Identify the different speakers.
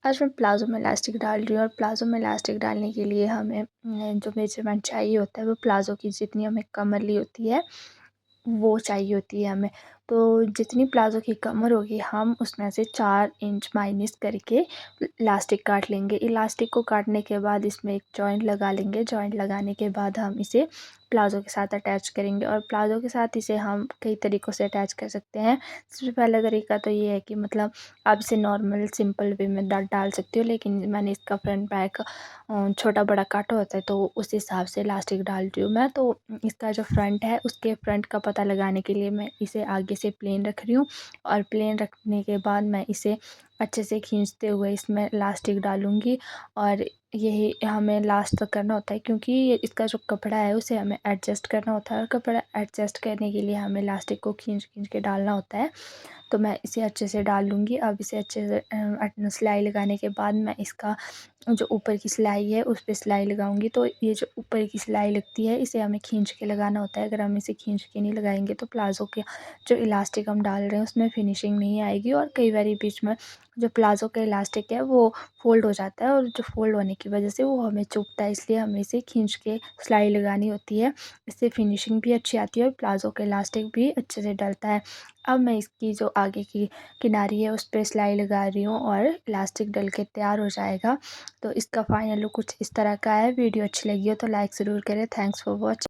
Speaker 1: आज मैं प्लाज़ो में इलास्टिक डाल रही हूँ और प्लाज़ो में इलास्टिक डालने के लिए हमें जो मेजरमेंट चाहिए होता है वो प्लाज़ो की जितनी हमें कमर ली होती है वो चाहिए होती है हमें। तो जितनी प्लाज़ो की कमर होगी हम उसमें से 4 इंच माइनस करके इलास्टिक काट लेंगे। इलास्टिक को काटने के बाद इसमें एक जॉइंट लगा लेंगे। जॉइंट लगाने के बाद हम इसे प्लाज़ो के साथ अटैच करेंगे और प्लाज़ो के साथ इसे हम कई तरीक़ों से अटैच कर सकते हैं। सबसे पहला तरीका तो ये है कि मतलब आप इसे नॉर्मल सिंपल वे में डाल सकते हो, लेकिन मैंने इसका फ्रंट बैक छोटा बड़ा काटा होता है तो उस हिसाब से इलास्टिक डाल रही हूँ मैं। तो इसका जो फ्रंट है उसके फ्रंट का पता लगाने के लिए मैं इसे आगे से प्लेन रख रही हूँ और प्लेन रखने के बाद मैं इसे अच्छे से खींचते हुए इसमें इलास्टिक डालूँगी। और यही हमें लास्ट तक करना होता है क्योंकि इसका जो कपड़ा है उसे हमें एडजस्ट करना होता है और कपड़ा एडजस्ट करने के लिए हमें इलास्टिक को खींच के डालना होता है। तो मैं इसे अच्छे से डाल लूँगी। अब इसे अच्छे से सिलाई लगाने के बाद मैं इसका जो ऊपर की सिलाई है उस पे सिलाई लगाऊंगी। तो ये जो ऊपर की सिलाई लगती है इसे हमें खींच के लगाना होता है। अगर हम इसे खींच के नहीं लगाएंगे तो प्लाज़ो के जो इलास्टिक हम डाल रहे हैं उसमें फिनिशिंग नहीं आएगी और कई बार बीच में जो प्लाज़ो का इलास्टिक है वो फ़ोल्ड हो जाता है और जो फ़ोल्ड होने की वजह से वो हमें चुभता है, इसलिए हमें इसे खींच के सिलाई लगानी होती है। इससे फिनिशिंग भी अच्छी आती है और प्लाज़ो का इलास्टिक भी अच्छे से डलता है। अब मैं इसकी जो आगे की किनारी है उस पे सिलाई लगा रही हूँ और इलास्टिक डल के तैयार हो जाएगा। तो इसका फाइनल लुक कुछ इस तरह का है। वीडियो अच्छी लगी हो तो लाइक ज़रूर करें। Thanks for watching.